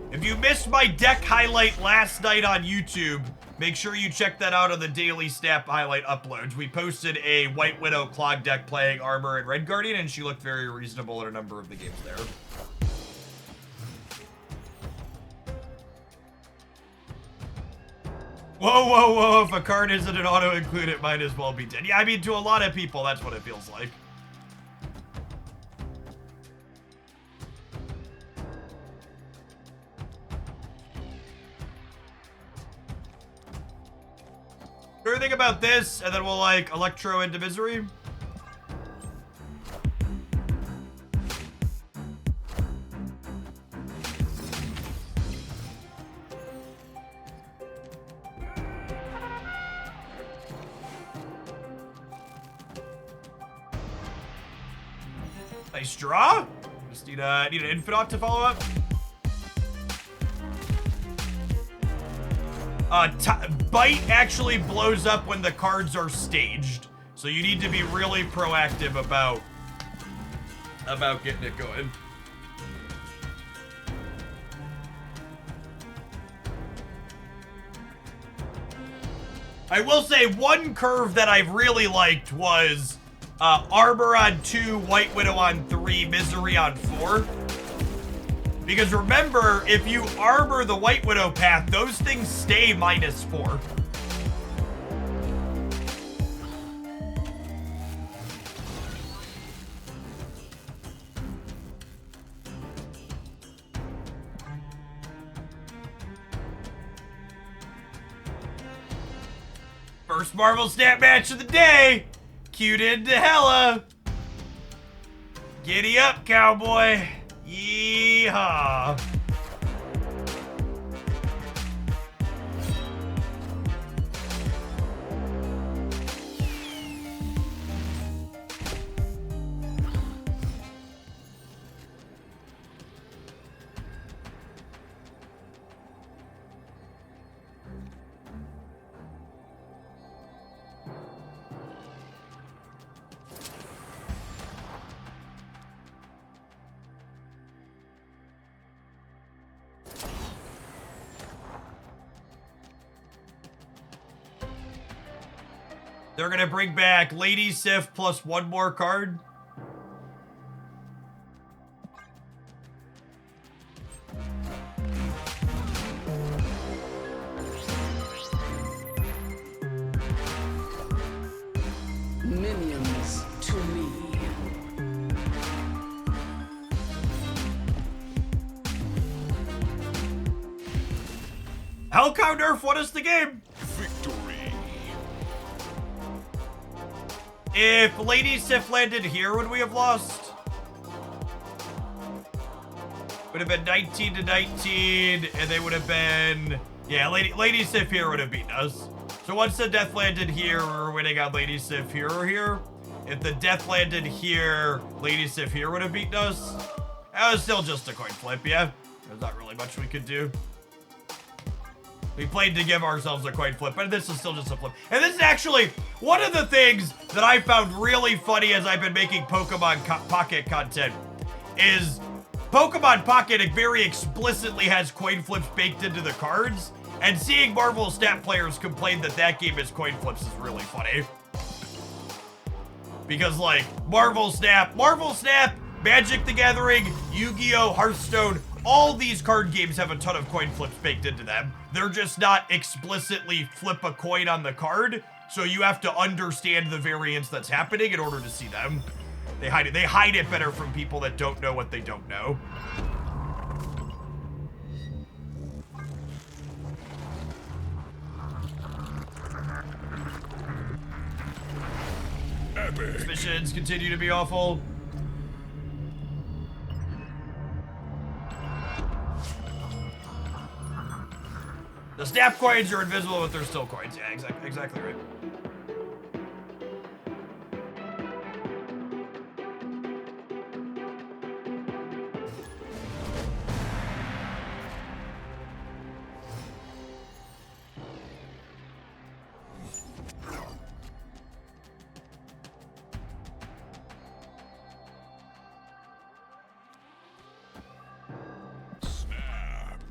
If you missed my deck highlight last night on YouTube, make sure you check that out on the daily snap highlight uploads. We posted a White Widow clog deck playing Armor and Red Guardian, and she looked very reasonable in a number of the games there. Whoa, whoa, whoa, if a card isn't an auto-include, it might as well be dead. Yeah, I mean, to a lot of people, that's what it feels like. Do you think about this, and then we'll, like, Electro into Misery? Nice draw. Just need an Infinite to follow up. Bite actually blows up when the cards are staged, so you need to be really proactive about getting it going. I will say one curve that I've really liked was Armor on 2, White Widow on 3, Misery on 4. Because remember, if you Armor the White Widow path, those things stay -4. First Marvel Snap match of the day! Queued into Hella! Giddy up, cowboy! Yeehaw! They're gonna bring back Lady Sif plus one more card. Minions to me. Hellcow Nerf won us the game. Victory. If Lady Sif landed here, would we have lost? Would have been 19 to 19, and they would have been... Yeah, Lady Sif here would have beaten us. So once the death landed here, we're winning on Lady Sif here or here. If the death landed here, Lady Sif here would have beaten us. That was still just a coin flip, yeah. There's not really much we could do. We played to give ourselves a coin flip, but this is still just a flip. And this is actually one of the things that I found really funny as I've been making Pokemon Pocket content is Pokemon Pocket very explicitly has coin flips baked into the cards, and seeing Marvel Snap players complain that that game is coin flips is really funny. Because like, Marvel Snap, Magic the Gathering, Yu-Gi-Oh!, Hearthstone, all these card games have a ton of coin flips baked into them. They're just not explicitly flip a coin on the card, so you have to understand the variance that's happening in order to see them. They hide it. They hide it better from people that don't know what they don't know. Epic. Missions continue to be awful. The snap coins are invisible, but they're still coins. Yeah, exactly right. Snap.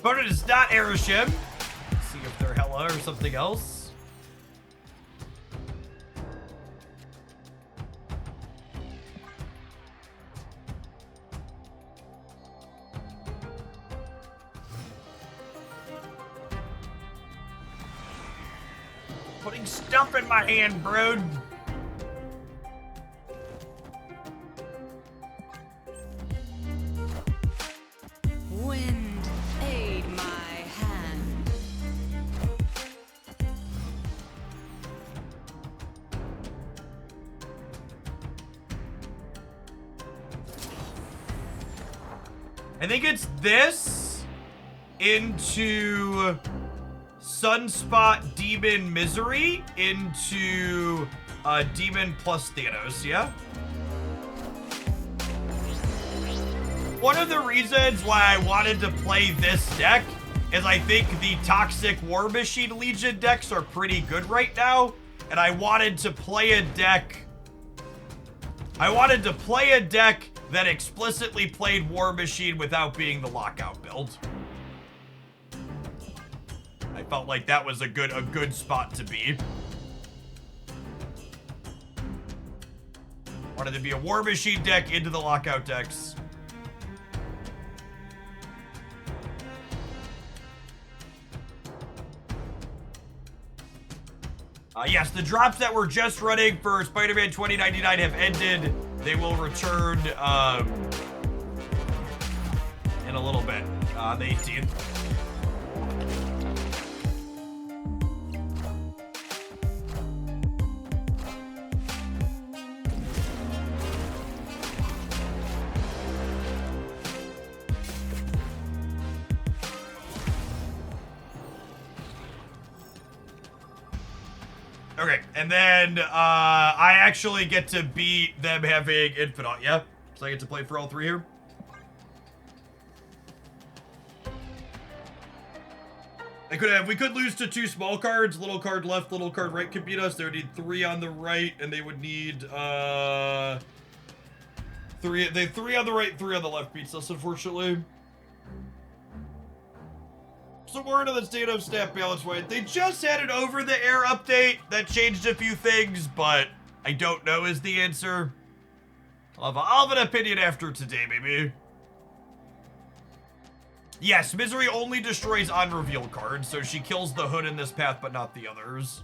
Opponent is not Aeroshim. Let's see if they're Hella or something else. Putting stuff in my hand, bro. Wind, aid my hand. I think it's this into Sunspot Demon Misery into Demon plus Thanos, yeah? One of the reasons why I wanted to play this deck is I think the Toxic War Machine Legion decks are pretty good right now, and I wanted to play a deck that explicitly played War Machine without being the lockout build. I felt like that was a good spot to be. Wanted to be a War Machine deck into the lockout decks. Yes, the drops that were just running for Spider-Man 2099 have ended. They will return in a little bit, the 18th. Okay, and then I actually get to beat them having Infinite, yeah? So I get to play for all three here? We could lose to 2 small cards. Little card left, little card right could beat us. They would need 3 on the right, and they would need 3 on the right, 3 on the left beats us, unfortunately. So we're into the state of stat balance weight. They just had an over-the-air update that changed a few things, but I don't know is the answer. I'll have an opinion after today, maybe. Yes, Misery only destroys on-reveal cards, so she kills the Hood in this path, but not the others.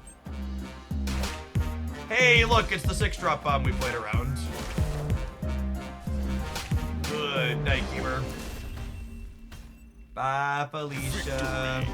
Hey, look, it's the 6-drop bomb we played around. Good night, gamer. Bye, Felicia.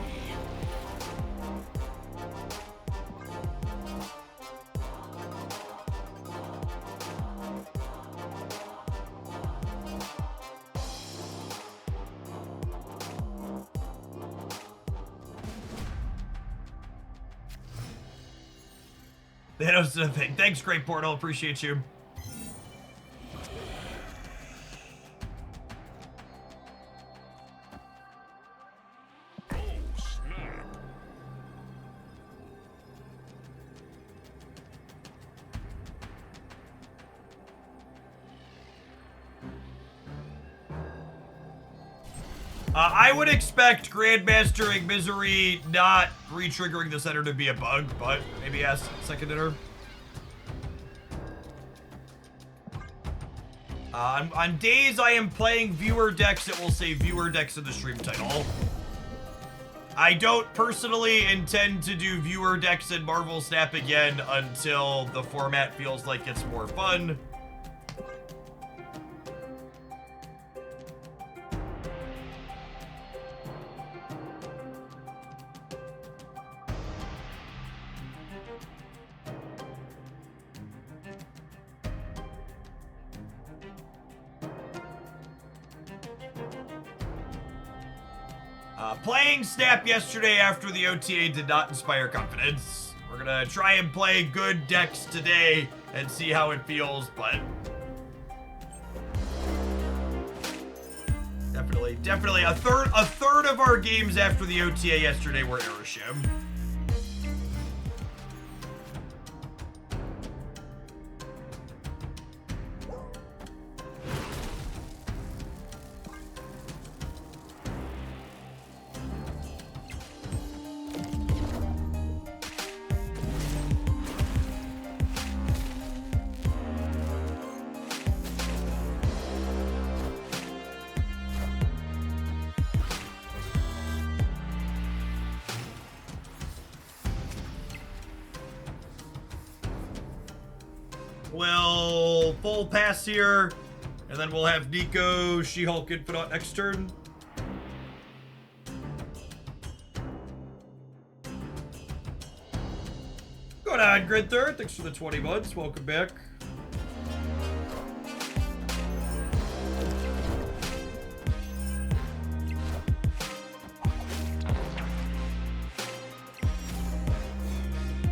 Thanos did a thing. Thanks, Great Portal. Appreciate you. I would expect Grandmastering Misery not re-triggering the center to be a bug, but maybe ask second hitter. On days I am playing viewer decks, it will say viewer decks in the stream title. I don't personally intend to do viewer decks in Marvel Snap again until the format feels like it's more fun. Playing Snap yesterday after the OTA did not inspire confidence. We're gonna try and play good decks today and see how it feels, but definitely a third of our games after the OTA yesterday were Aeroshim. will full pass here, and then we'll have Nico, She-Hulk, Infinite next turn. Going on, Grid Third. Thanks for the 20 months. Welcome back.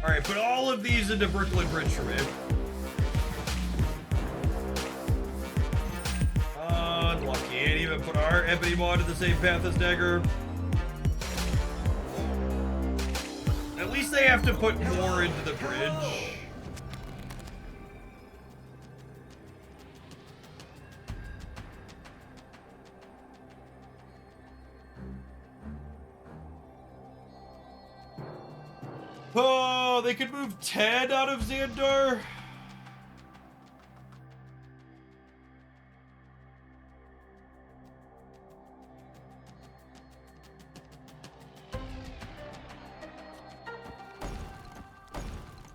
All right, put all of these into Brooklyn Bridge for me. Unlucky. Ain't even put our Ebony Maw into the same path as Dagger. At least they have to put more into the bridge. Oh, they could move 10 out of Xandar.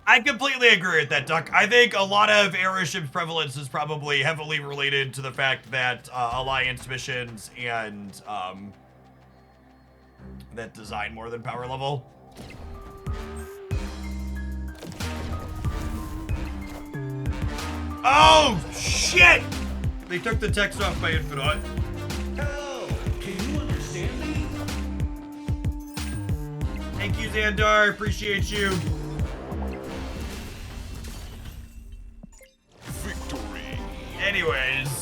I completely agree with that, Duck. I think a lot of airship's prevalence is probably heavily related to the fact that Alliance missions and that design more than power level. Oh, shit! They took the text off my Infinite. Hello, can you understand me? Thank you, Xandar. Appreciate you. Victory. Anyways.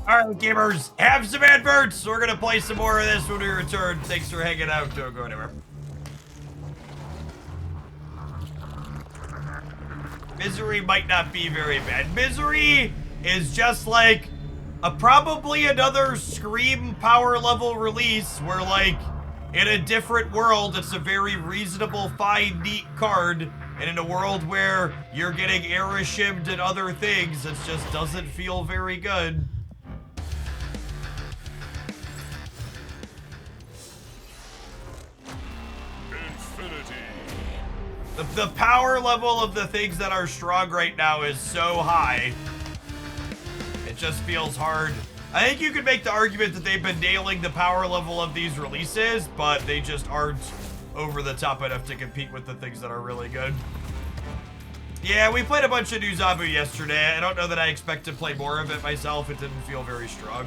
Alright, gamers, have some adverts. We're gonna play some more of this when we return. Thanks for hanging out. Don't go anywhere. Misery might not be very bad. Misery is just like probably another Scream power level release where, like, in a different world, it's a very reasonable, fine, neat card. And in a world where you're getting airshiped and other things, it just doesn't feel very good. Infinity. The power level of the things that are strong right now is so high. It just feels hard. I think you could make the argument that they've been nailing the power level of these releases, but they just aren't over the top enough to compete with the things that are really good. Yeah, we played a bunch of new Zabu yesterday. I don't know that I expect to play more of it myself. It didn't feel very strong.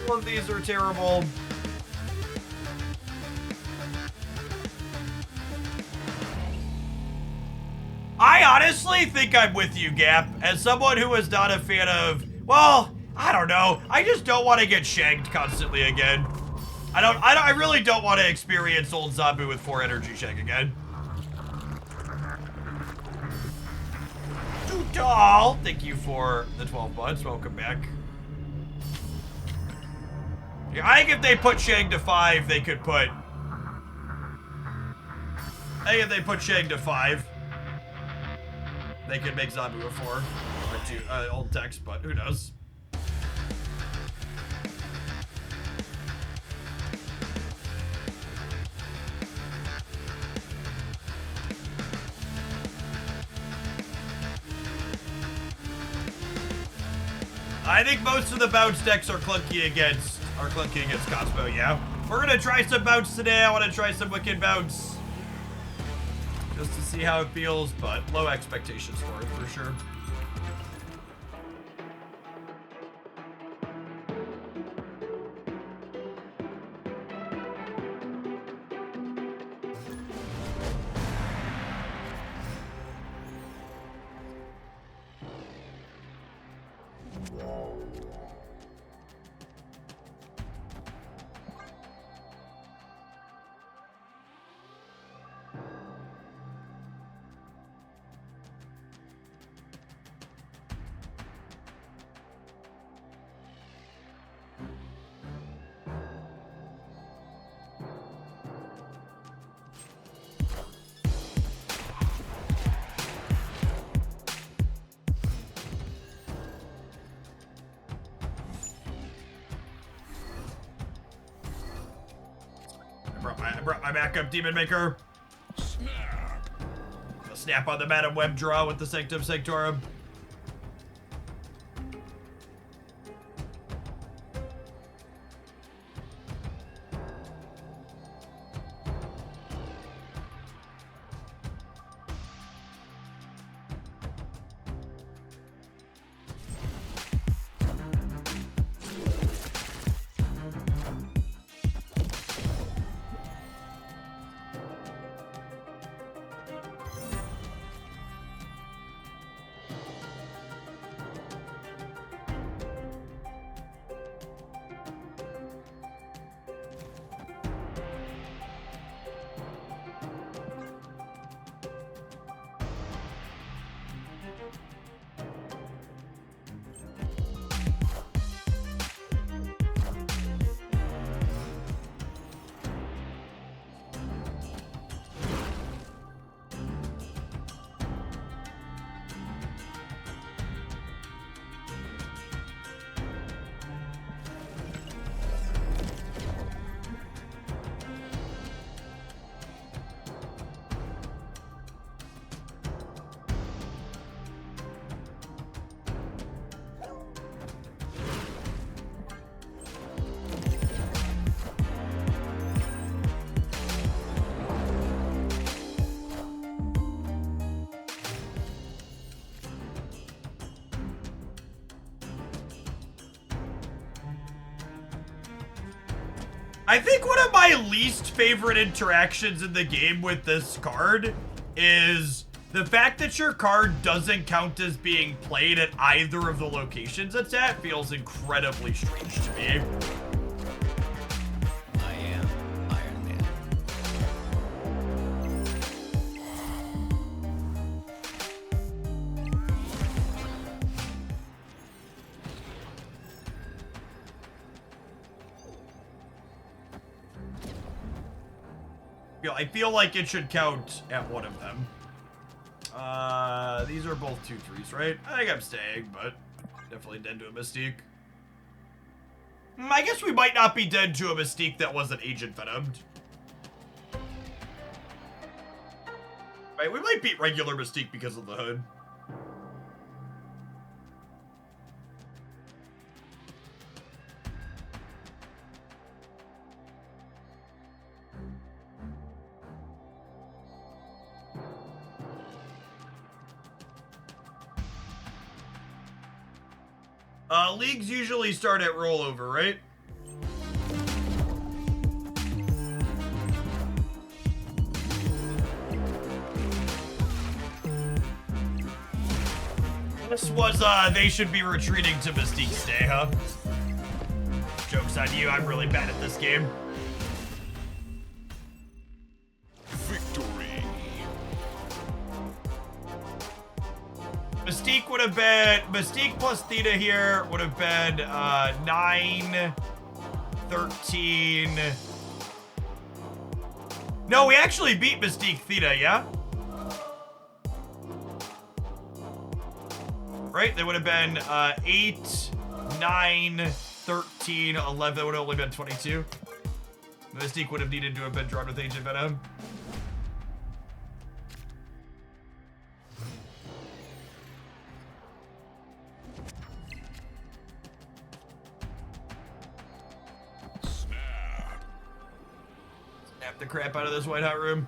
All of these are terrible. I honestly think I'm with you, Gap. As someone who is not a fan of, well, I don't know. I just don't want to get shanked constantly again. I really don't want to experience old Zabu with 4 energy shank again. Too tall. Thank you for the 12 months. Welcome back. Yeah, I think if they put Shang to 5, they could put... I think if they put Shang to 5, they could make Zabu a 4. Or 2, old text, but who knows? I think most of the bounce decks are clunky against Cosmo, yeah. We're gonna try some bounce today. I wanna try some Wicked Bounce. Just to see how it feels, but low expectations for it, for sure. brought my backup Demon Maker. Snap. A snap on the Madam Web draw with the Sanctum Sanctorum. I think one of my least favorite interactions in the game with this card is the fact that your card doesn't count as being played at either of the locations it's at feels incredibly strange to me. I am Iron Man. I feel like it should count at one of them. These are both 2/3s, right? I think I'm staying, but definitely dead to a Mystique. I guess we might not be dead to a Mystique that wasn't Agent Venomed. Right, we might beat regular Mystique because of the hood. Leagues usually start at rollover, right? This was, they should be retreating to Mystique Stay, huh? Joke's on you, I'm really bad at this game. Victory. Mystique would have been, Mystique plus Theta here would have been 9, 13. No, we actually beat Mystique Theta, yeah? Right, they would have been 8, 9, 13, 11, that would have only been 22. Mystique would have needed to have been drawn with Ancient Venom. Snap the crap out of this white hot room.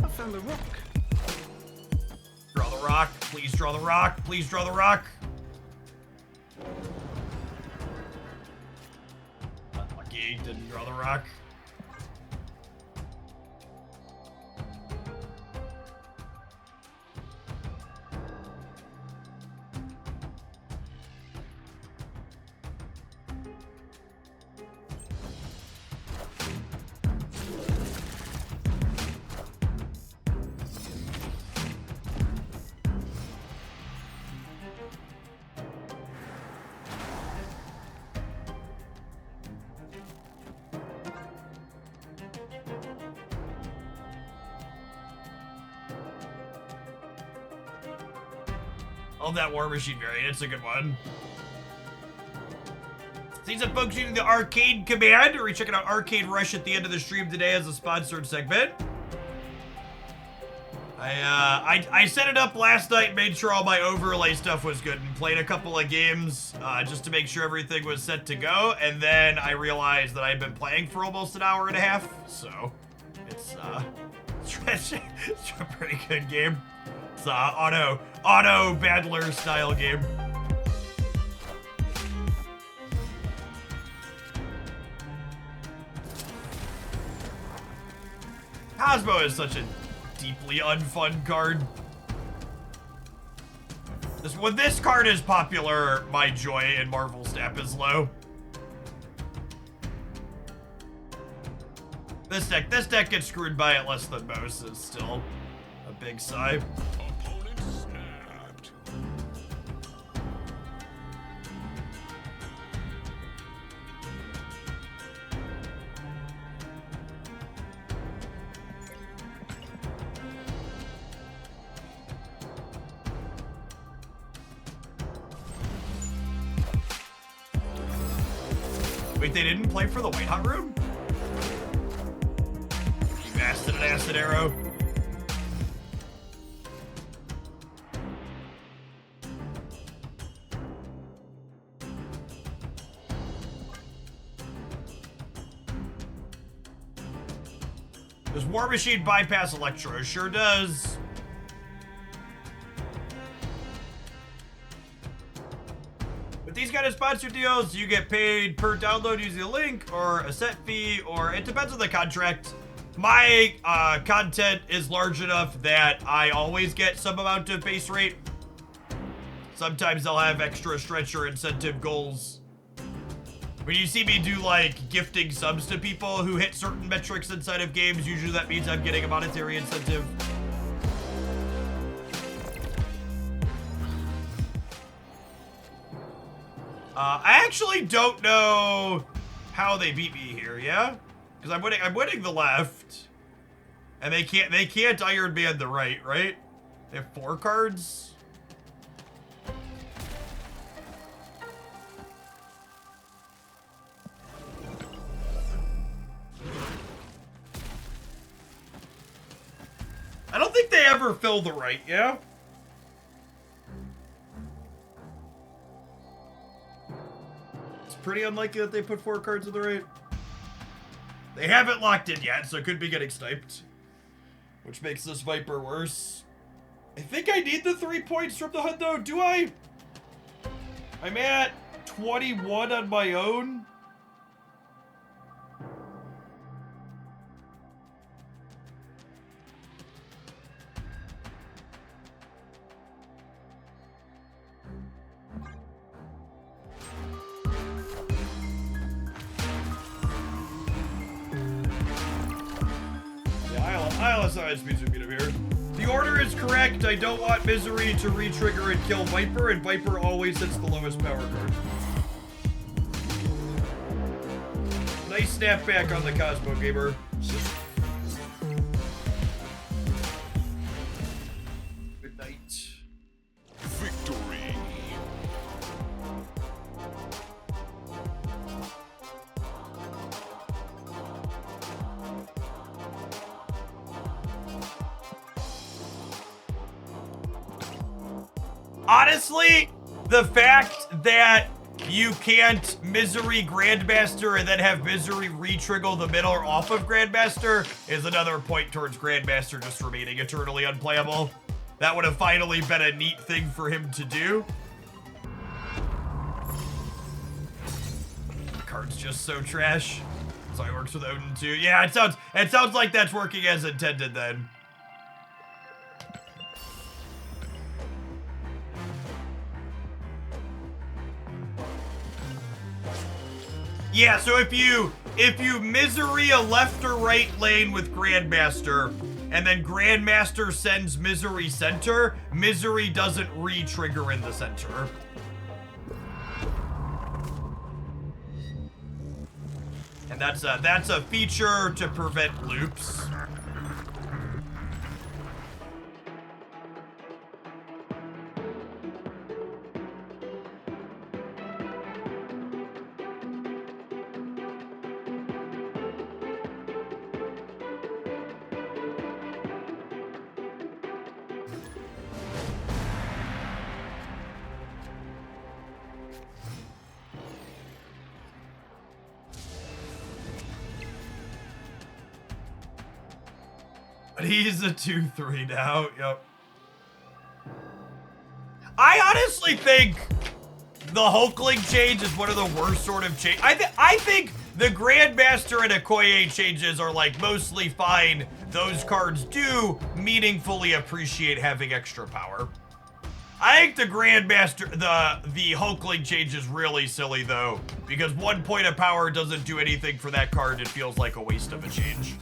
I found the rock. Draw the rock. Please draw the rock. Please draw the rock. Unlucky. Didn't draw the rock. Love that War Machine variant. It's a good one. Seems some folks using the arcade command. Are we checking out Arcade Rush at the end of the stream today as a sponsored segment? I set it up last night, made sure all my overlay stuff was good, and played a couple of games just to make sure everything was set to go. And then I realized that I'd been playing for almost an hour and a half, so it's a pretty good game. It's auto battler style game. Cosmo is such a deeply unfun card. When this card is popular, my joy in Marvel Snap is low. This deck gets screwed by it less than most. Is still a big sigh. Opponent snapped. Wait, they didn't play for the White Hot Room? You bastard an acid arrow. Does War Machine bypass Electro? Sure does. With these kind of sponsor deals, you get paid per download using a link or a set fee, or it depends on the contract. My content is large enough that I always get some amount of base rate. Sometimes I'll have extra stretch or incentive goals. When you see me do like gifting subs to people who hit certain metrics inside of games, usually that means I'm getting a monetary incentive. I actually don't know how they beat me here, yeah? Because I'm winning the left. And they can't Iron Man the right? They have 4 cards? I don't think they ever fill the right, yeah? Pretty unlikely that they put 4 cards in the right. They haven't locked in yet, so it could be getting sniped. Which makes this Viper worse. I think I need the 3 points from the HUD though, do I? I'm at 21 on my own. Speeds would beat him here. The order is correct. I don't want Misery to re-trigger and kill Viper, and Viper always hits the lowest power card. Nice snapback on the Cosmo Gamer. Good night. Victory. Honestly, the fact that you can't Misery Grandmaster and then have Misery re-trigger the middle or off of Grandmaster is another point towards Grandmaster just remaining eternally unplayable. That would have finally been a neat thing for him to do. The card's just so trash. So it works with Odin too. Yeah, it sounds like that's working as intended then. Yeah, so if you Misery a left or right lane with Grandmaster, and then Grandmaster sends Misery center, Misery doesn't re-trigger in the center. And that's a feature to prevent loops. But he's a 2-3 now. Yep. I honestly think the Hulkling change is one of the worst sort of change. I think the Grandmaster and Okoye changes are like mostly fine. Those cards do meaningfully appreciate having extra power. I think the Grandmaster, the Hulkling change is really silly though, because 1 point of power doesn't do anything for that card. It feels like a waste of a change.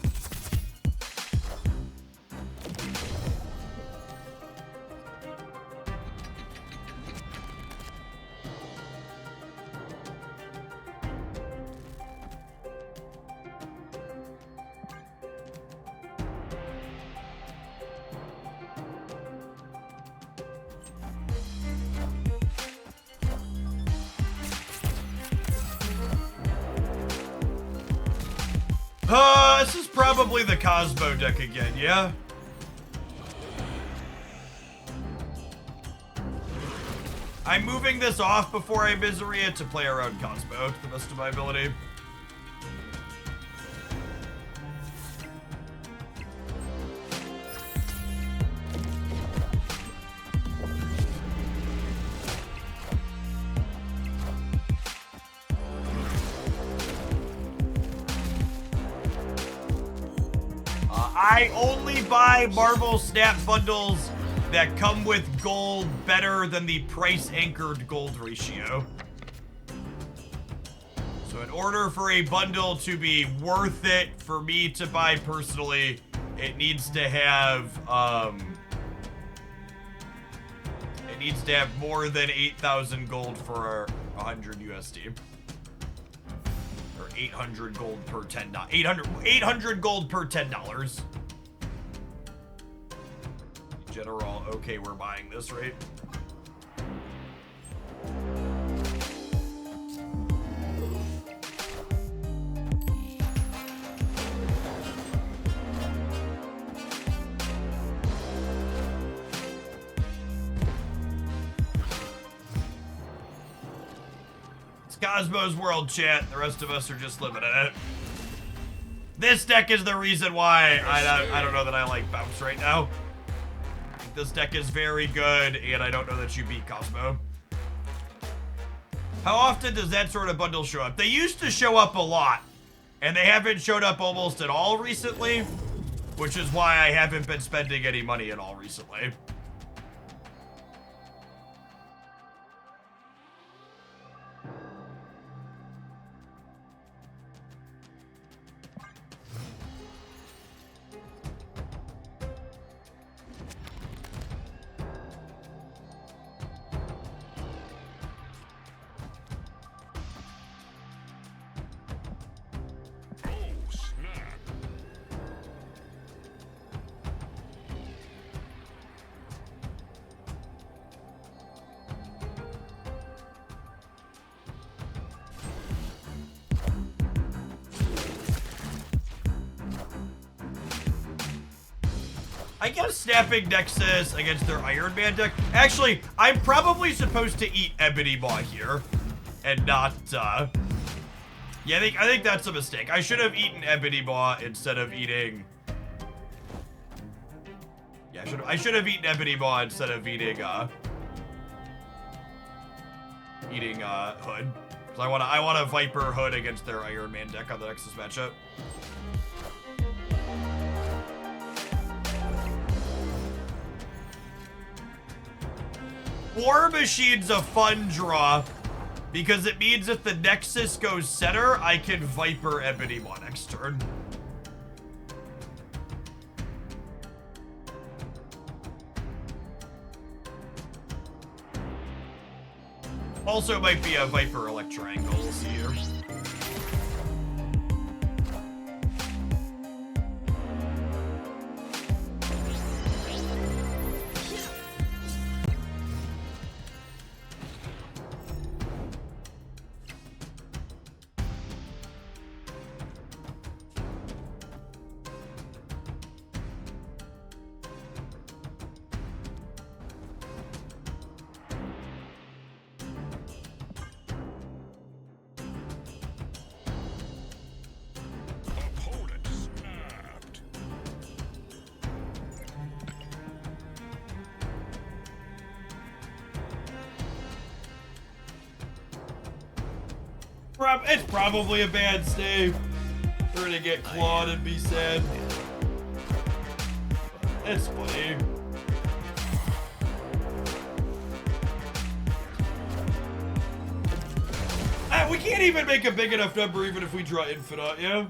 This is probably the Cosmo deck again, yeah? I'm moving this off before I misery it to play around Cosmo to the best of my ability. I only buy Marvel Snap bundles that come with gold better than the price anchored gold ratio. So in order for a bundle to be worth it for me to buy personally, it needs to have more than 8,000 gold for 100 USD. 800 gold per $10. 800 gold per $10. In general, okay, we're buying this, right? Cosmo's World chat. The rest of us are just living in it. This deck is the reason why I don't know that I like Bounce right now. This deck is very good, and I don't know that you beat Cosmo. How often does that sort of bundle show up? They used to show up a lot, and they haven't showed up almost at all recently, which is why I haven't been spending any money at all recently. I guess snapping Nexus against their Iron Man deck. Actually, I'm probably supposed to eat Ebony Maw here, and not. Yeah, I think that's a mistake. I should have eaten Ebony Maw instead of eating. Yeah, I should have eaten Ebony Maw instead of eating Hood. Because I want a Viper Hood against their Iron Man deck on the Nexus matchup. War Machine's a fun draw because it means if the Nexus goes center, I can Viper Ebony Maw next turn. Also might be a Viper Electro angle, we'll see here. It's probably a bad stay. We're gonna get clawed and be sad. It's funny. We can't even make a big enough number even if we draw infinite, yeah?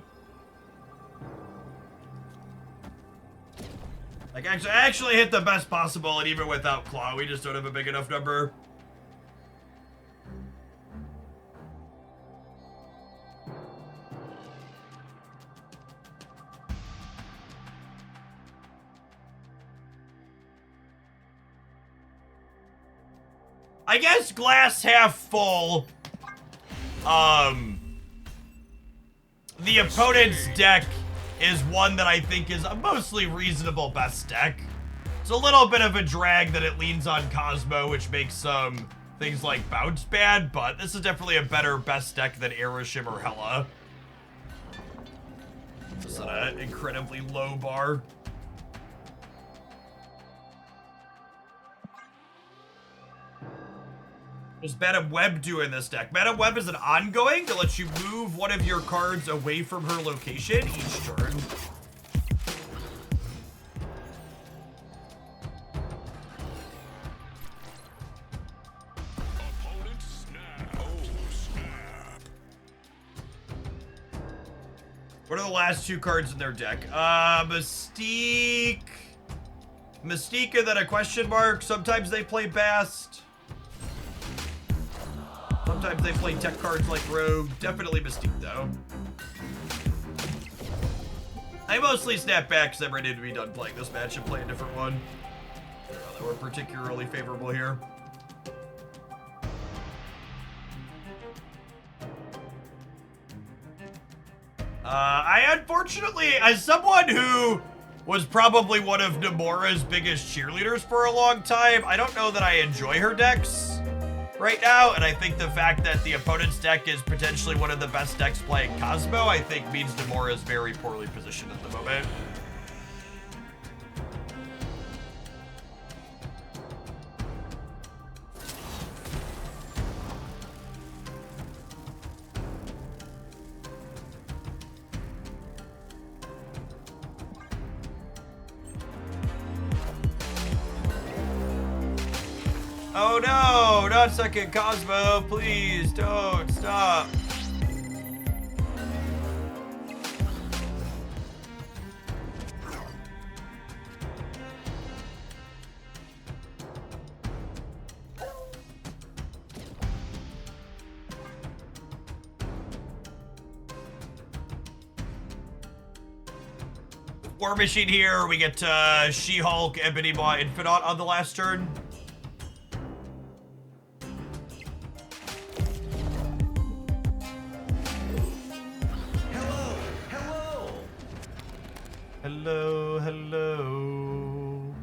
Like, I actually hit the best possible, and even without claw, we just don't have a big enough number. I guess glass half full. The opponent's deck is one that I think is a mostly reasonable best deck. It's a little bit of a drag that it leans on Cosmo, which makes some things like bounce bad, but this is definitely a better best deck than Aeroshem or Hela. Just at an incredibly low bar. What does Madam Web do in this deck? Madam Web is an ongoing that lets you move one of your cards away from her location each turn. Opponent snap. Oh, snap. What are the last two cards in their deck? Mystique. Mystique and then a question mark. Sometimes they play Bast. Sometimes they play tech cards like Rogue. Definitely Mystique, though. I mostly snap back because I'm ready to be done playing this match and play a different one. That were particularly favorable here. I unfortunately, as someone who was probably one of Nomura's biggest cheerleaders for a long time, I don't know that I enjoy her decks right now, and I think the fact that the opponent's deck is potentially one of the best decks playing Cosmo, I think means Nomura is very poorly positioned at the moment. Oh no, not second Cosmo, please don't stop. War Machine here, we get She-Hulk, Ebony Maw, Infinite on the last turn. Hello, hello.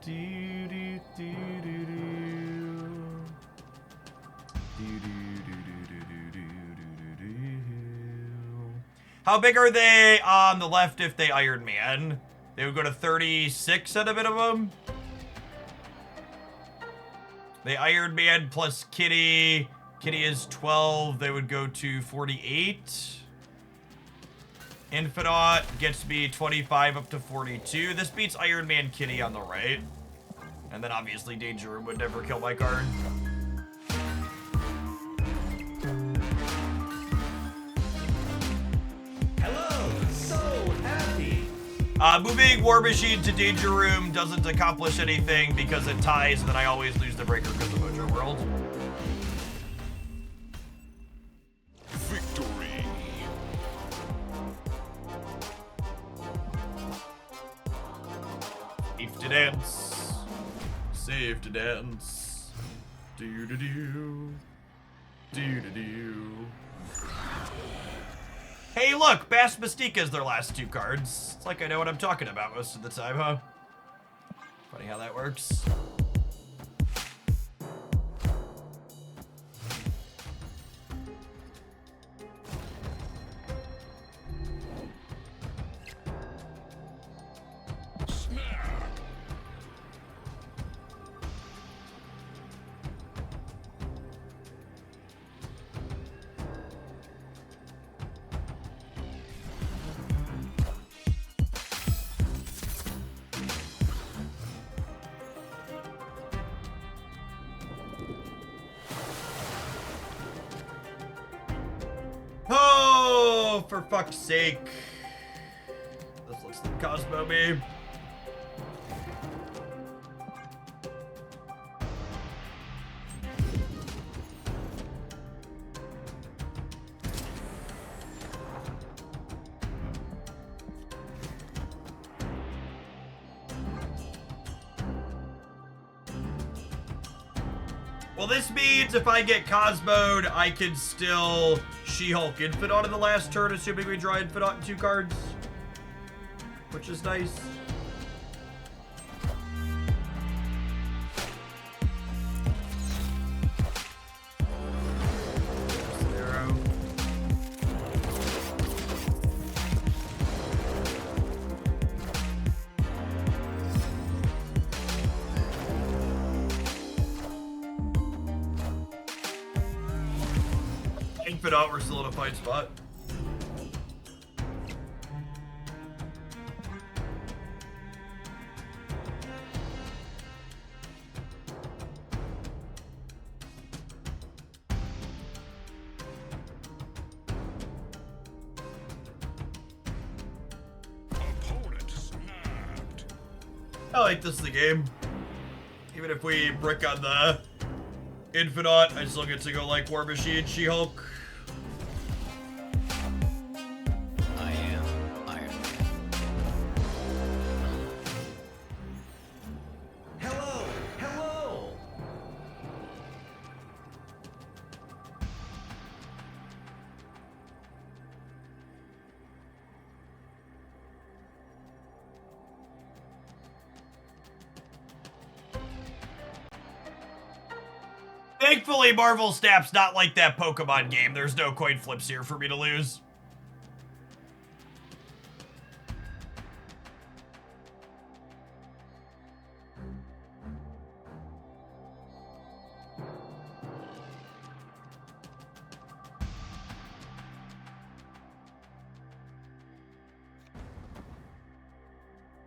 Do do do do do. Do do do do do do do do. How big are they on the left if they Iron Man? They would go to 36 at a minimum. They Iron Man plus Kitty. Kitty is 12. They would go to 48. Infinite gets me 25 up to 42. This beats Iron Man Kitty on the right. And then obviously Danger Room would never kill my card. Hello, so happy. Moving War Machine to Danger Room doesn't accomplish anything because it ties, and then I always lose the breaker because of Mojo World. Victory. Safe to dance. Safe to dance. Do do do. Do do do. Hey, look! Bass Mystique is their last two cards. It's like I know what I'm talking about most of the time, huh? Funny how that works. Oh, for fuck's sake. This looks like Cosmo me. Well, this means if I get Cosmo'd, I can still She-Hulk Infinite in the last turn, assuming we draw Infinite in 2 cards. Which is nice. Zero. Infinite, we're still in a fight spot. Opponent snapped. I like this the game. Even if we brick on the Infinite, I still get to go like War Machine, She-Hulk. I am Iron Man. Hello! Hello! Thankfully, Marvel Snap's not like that Pokemon game. There's no coin flips here for me to lose.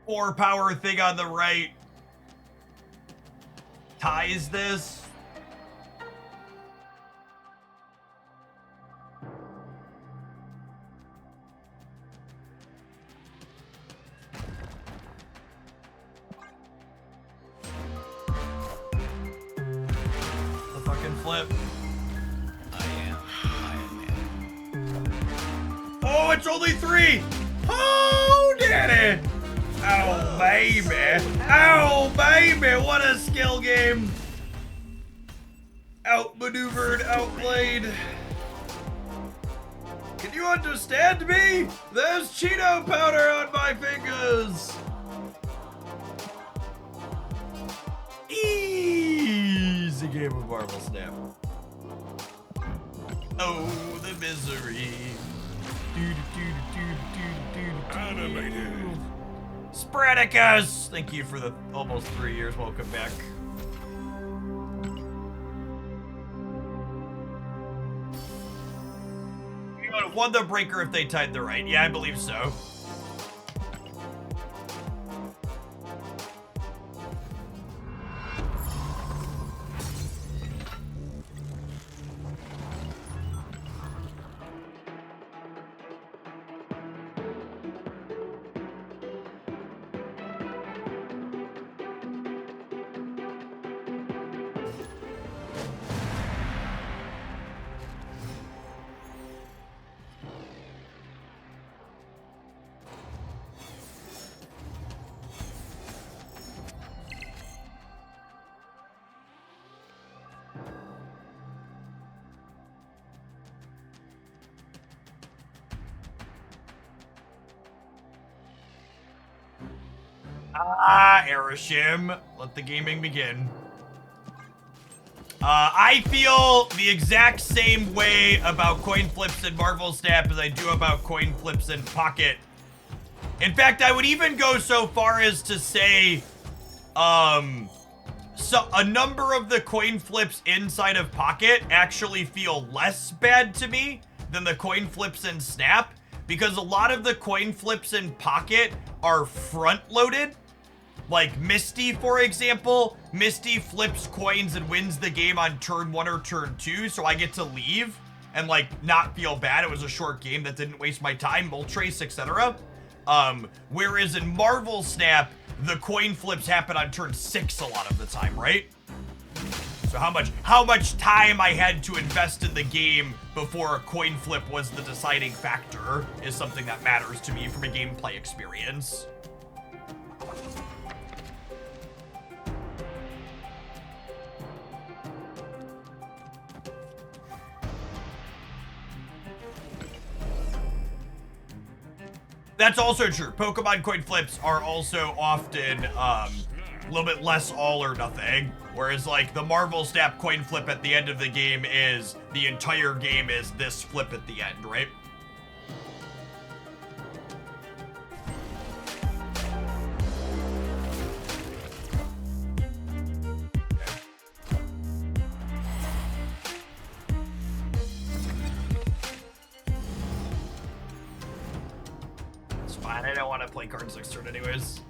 Four power thing on the right ties this. The fucking flip. I am Iron Man. Oh, it's only 3. Oh, daddy. Oh, baby. Oh, baby. What a skill game. Outmaneuvered, outplayed. Can you understand me? There's Cheeto powder on my fingers. Easy game of Marvel Snap. Oh, the misery. Animated. Spreadicus! Thank you for the almost 3 years. Welcome back. You would have won the breaker if they tied the right. Yeah, I believe so. Ah, Erishim. Let the gaming begin. I feel the exact same way about coin flips in Marvel Snap as I do about coin flips in Pocket. In fact, I would even go so far as to say, so a number of the coin flips inside of Pocket actually feel less bad to me than the coin flips in Snap, because a lot of the coin flips in Pocket are front-loaded. Like Misty, for example. Misty flips coins and wins the game on turn 1 or turn 2, so I get to leave. and like not feel bad. It was a short game that didn't waste my time, Moltres, etc. Whereas in Marvel Snap, the coin flips happen on turn 6 a lot of the time, right? So how much time I had to invest in the game before a coin flip was the deciding factor is something that matters to me from a gameplay experience. That's also true. Pokemon coin flips are also often a little bit less all or nothing. Whereas like the Marvel Snap coin flip at the end of the game is the entire game is this flip at the end, right? It's fine. I don't want to play cards next turn anyways.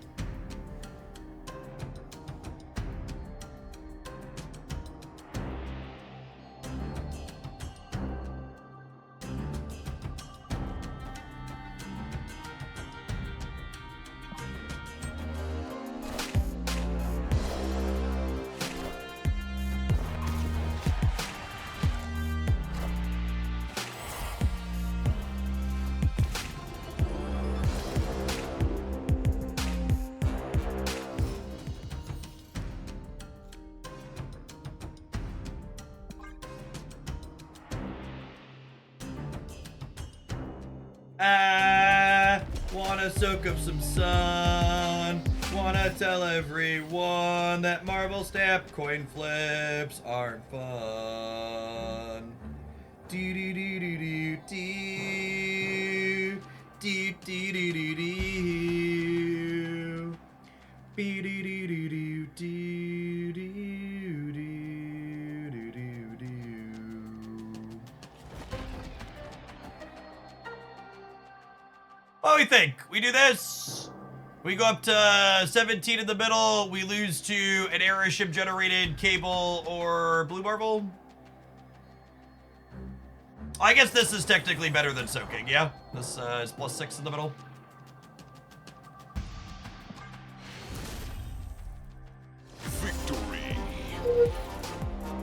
Wanna soak up some sun. Wanna tell everyone that Marvel Snap coin flips aren't fun. Do do do do do do do do do do do. Be do do do do do do do do do. What do we think? We do this. We go up to 17 in the middle. We lose to an error ship generated cable or blue marble. I guess this is technically better than soaking, yeah? This is +6 in the middle. Victory.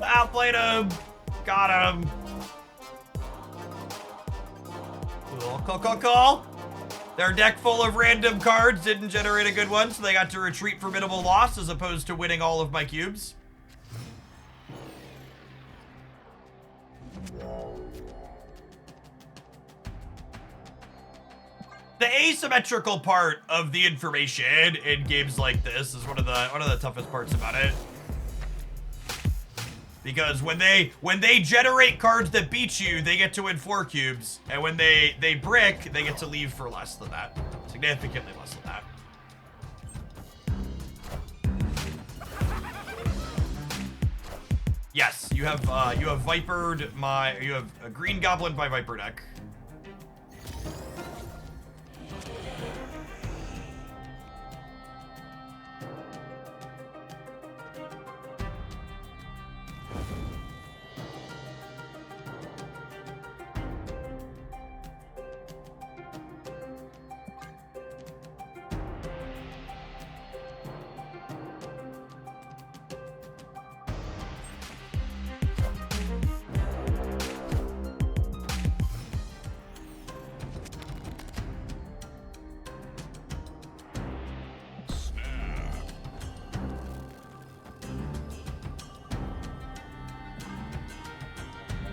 Outplayed him. Got him. Call. Their deck full of random cards didn't generate a good one, so they got to retreat for minimal loss as opposed to winning all of my cubes. The asymmetrical part of the information in games like this is one of the toughest parts about it. Because when they generate cards that beat you, they get to win 4 cubes. And when they brick, they get to leave for less than that. Significantly less than that. Yes, you have Vipered you have a Green Goblin by Viper deck.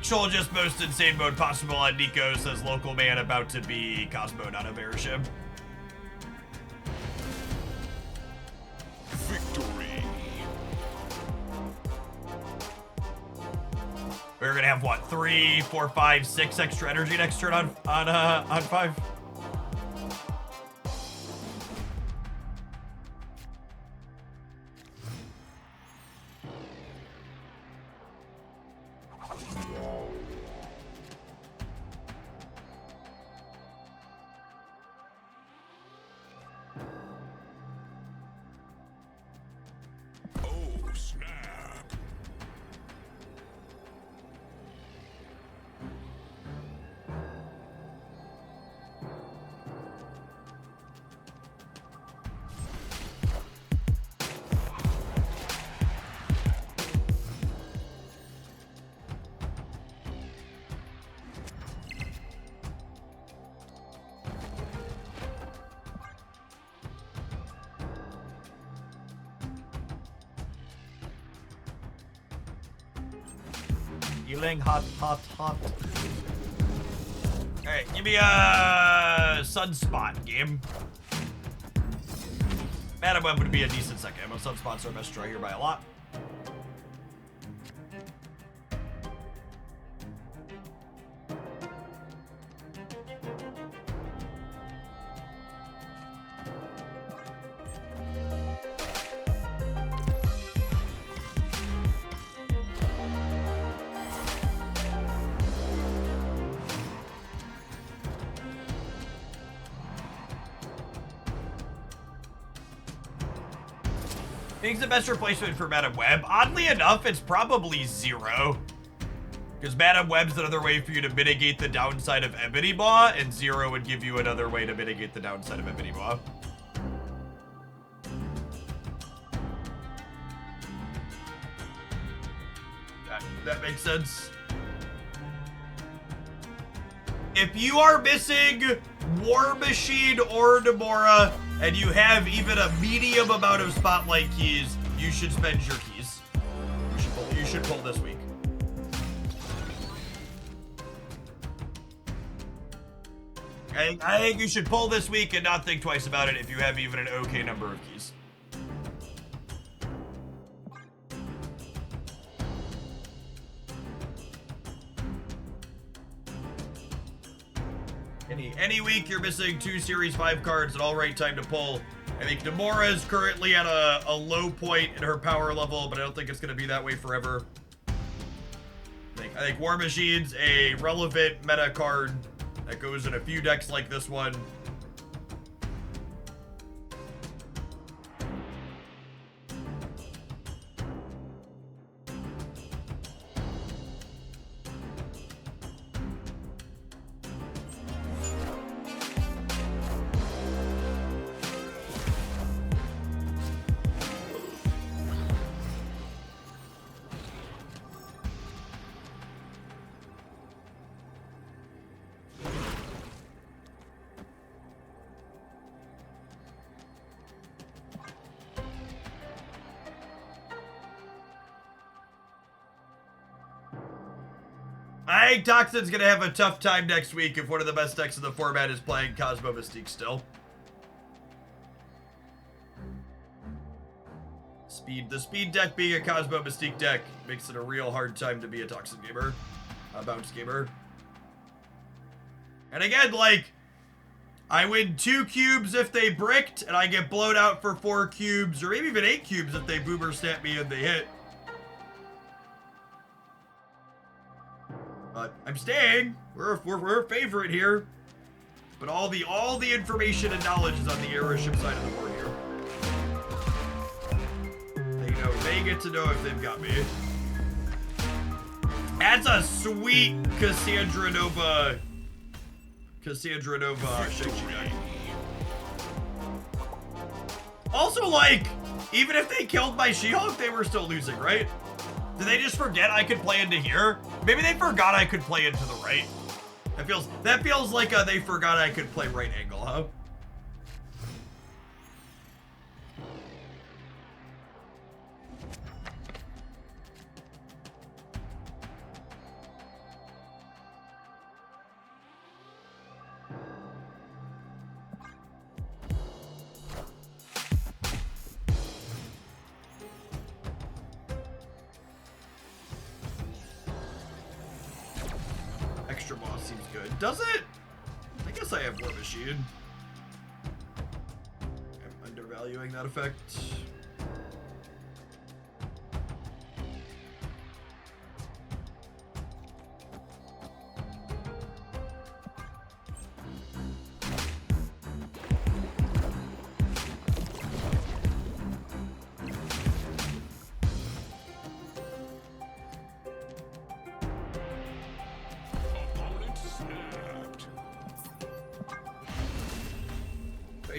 Troll just most insane mode possible on Nico, says local man about to be Cosmo, not a airship. Victory. We're gonna have what, 3, 4, 5, 6 extra energy next turn on 5. Oh, snap. Feeling hot, hot, hot. Alright, give me a Sunspot game. Madam Web would be a decent second. I'm a Sunspot's our best try here by a lot. Think the best replacement for Madam Web? Oddly enough, it's probably 0. Because Madam Web's another way for you to mitigate the downside of Ebony Maw, and 0 would give you another way to mitigate the downside of Ebony Maw. That makes sense. If you are missing War Machine or Nomura, and you have even a medium amount of Spotlight keys, you should spend your keys. You should pull this week. I think you should pull this week and not think twice about it if you have even an okay number of keys. Any week you're missing 2 Series 5 cards, an alright time to pull. I think Nomura is currently at a low point in her power level, but I don't think it's going to be that way forever. I think War Machine's a relevant meta card that goes in a few decks like this one. I think Toxin's gonna have a tough time next week if one of the best decks in the format is playing Cosmo Mystique still. The speed deck being a Cosmo Mystique deck makes it a real hard time to be a Toxin gamer, a bounce gamer. And again, like, I win 2 cubes if they bricked, and I get blown out for 4 cubes, or maybe even 8 cubes if they boomer stamp me and they hit. But I'm staying. We're a favorite here. But all the information and knowledge is on the airship side of the board here. They get to know if they've got me. That's a sweet Cassandra Nova Shang-Chi. Also, like, even if they killed my She-Hulk, they were still losing, right? Did they just forget I could play into here? Maybe they forgot I could play into the right. That feels like they forgot I could play right angle, huh? Extra boss seems good. Does it? I guess I have War Machine. I'm undervaluing that effect.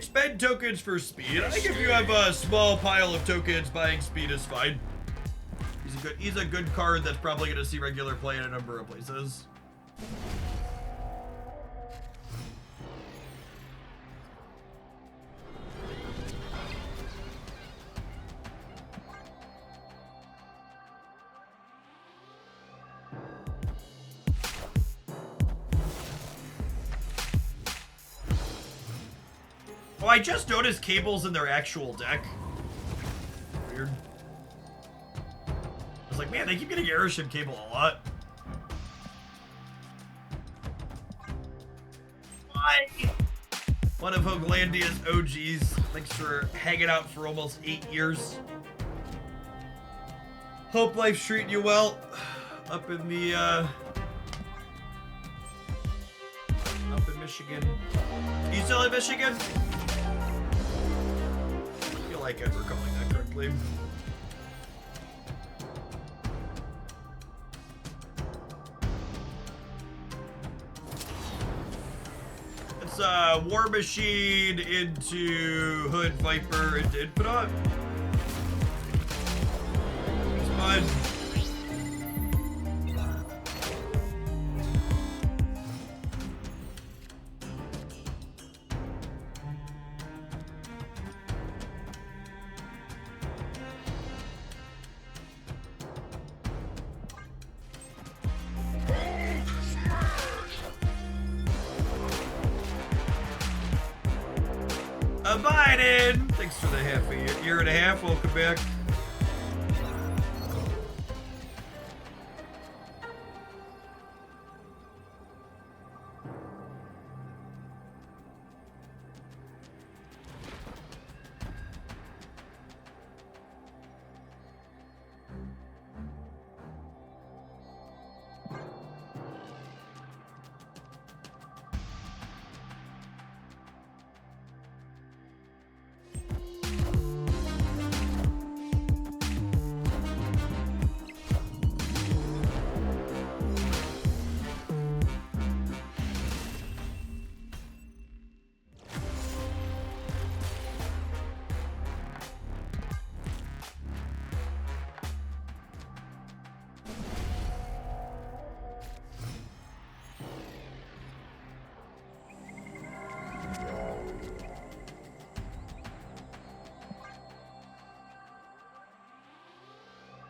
Spend tokens for speed. I think if you have a small pile of tokens, buying speed is fine. He's a good card that's probably going to see regular play in a number of places. I just noticed cables in their actual deck. Weird. I was like, man, they keep getting airship cable a lot. Why? One of Hoaglandia's OGs. Thanks for hanging out for almost 8 years. Hope life's treating you well. Up in the, up in Michigan. You still in Michigan? I feel like I'm recalling that correctly. It's War Machine into Hood Viper into Infinite. It's fun. Biden! Thanks for the half a year and a half. Welcome back.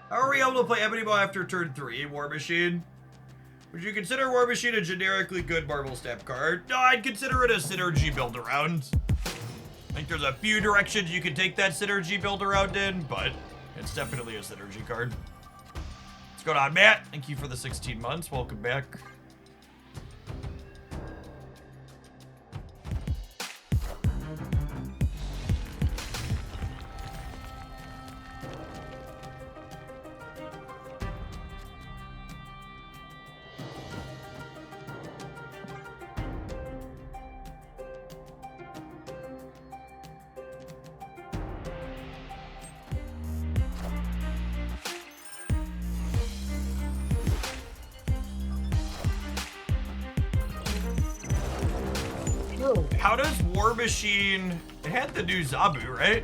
How are we able to play Ebony Ball after turn 3, War Machine? Would you consider War Machine a generically good Marble Step card? No, I'd consider it a synergy build around. I think there's a few directions you can take that synergy build around in, but it's definitely a synergy card. What's going on, Matt? Thank you for the 16 months. Welcome back. How does War Machine... It had the new Zabu, right?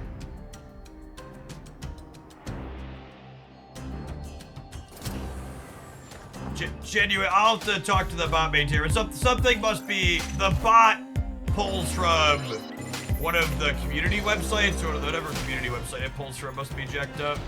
Genuine. I'll have to talk to the bot maintainer. Something must be... The bot pulls from one of the community websites, or whatever community website it pulls from must be jacked up.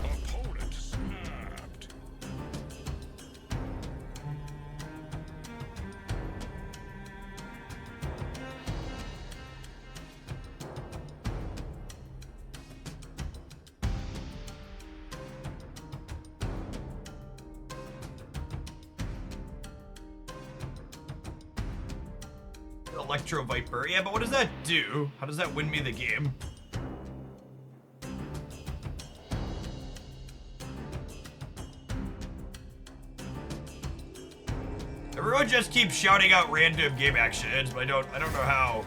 Opponent snapped. Electro Viper. Yeah, but what does that do? How does that win me the game? Everyone just keeps shouting out random game actions, but I don't know how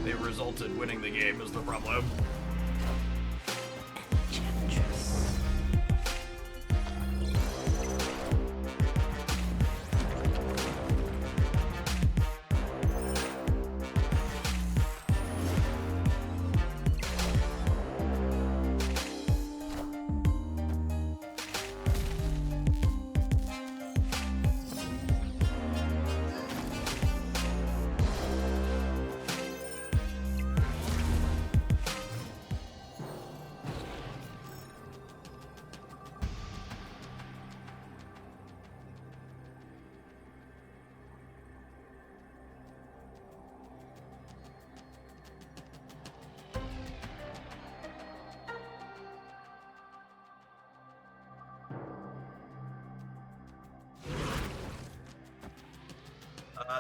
they result in winning the game is the problem.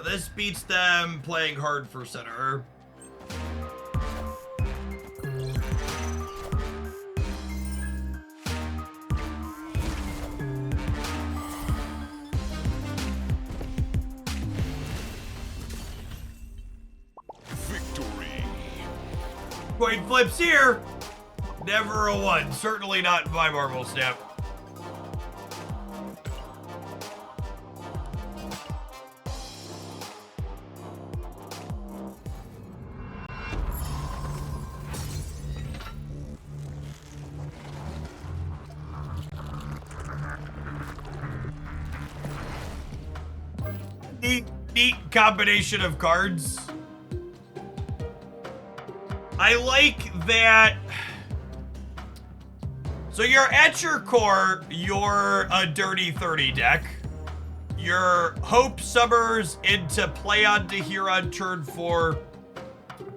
This beats them playing hard for center. Victory. Coin flips here. Never a 1. Certainly not in my marble snap. Neat combination of cards. I like that. So you're at your core, you're a dirty 30 deck. Your Hope summers into play on to here on turn 4,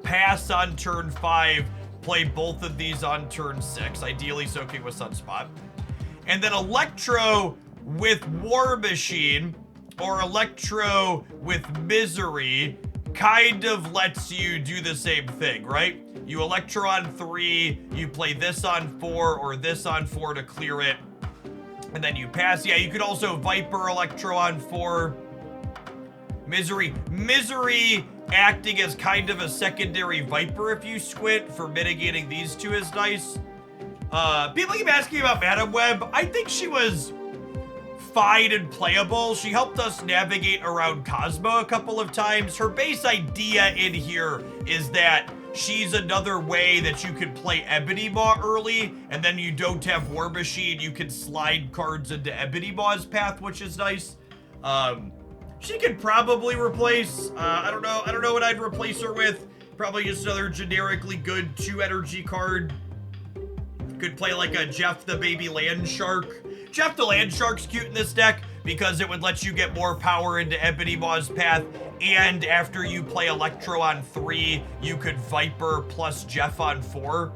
pass on turn 5, play both of these on turn 6, ideally soaking with Sunspot. And then Electro with War Machine or Electro with Misery kind of lets you do the same thing, right? You Electro on 3, you play this on 4 or this on 4 to clear it, and then you pass. Yeah, you could also Viper Electro on 4. Misery acting as kind of a secondary Viper if you squint for mitigating these two is nice. People keep asking about Madam Web. I think she was fine and playable. She helped us navigate around Cosmo a couple of times. Her base idea in here is that she's another way that you could play Ebony Maw early, and then you don't have War Machine. You can slide cards into Ebony Maw's path, which is nice. She could probably replace, I don't know what I'd replace her with. Probably just another generically good 2 energy card. Could play like a Jeff the Baby Land Shark. Jeff the Land Shark's cute in this deck because it would let you get more power into Ebony Maw's path, and after you play Electro on 3, you could Viper plus Jeff on 4,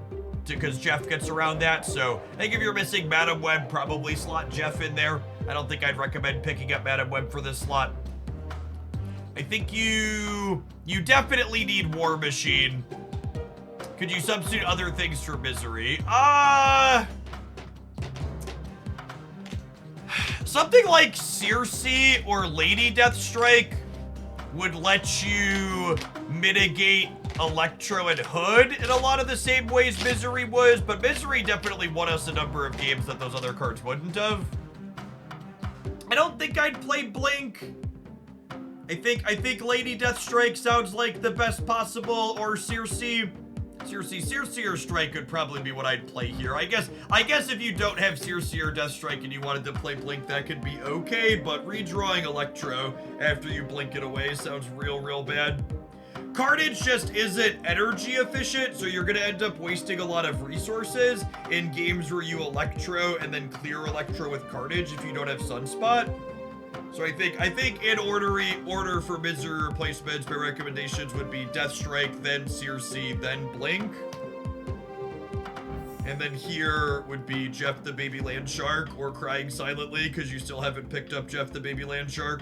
because Jeff gets around that. So I think if you're missing Madam Web, probably slot Jeff in there. I don't think I'd recommend picking up Madam Web for this slot. I think you definitely need War Machine. Could you substitute other things for Misery? Something like Circe or Lady Deathstrike would let you mitigate Electro and Hood in a lot of the same ways Misery was, but Misery definitely won us a number of games that those other cards wouldn't have. I don't think I'd play Blink. I think Lady Deathstrike sounds like the best possible, or Circe or Strike would probably be what I'd play here. I guess if you don't have Circe or Deathstrike and you wanted to play Blink, that could be okay, but redrawing Electro after you blink it away sounds real bad. Carnage just isn't energy efficient, so you're gonna end up wasting a lot of resources in games where you Electro and then clear Electro with Carnage if you don't have Sunspot. So I think in order for Misery replacements, my recommendations would be Deathstrike, then Circe, then Blink. And then here would be Jeff the Baby Land Shark or Crying Silently, because you still haven't picked up Jeff the Baby Land Shark.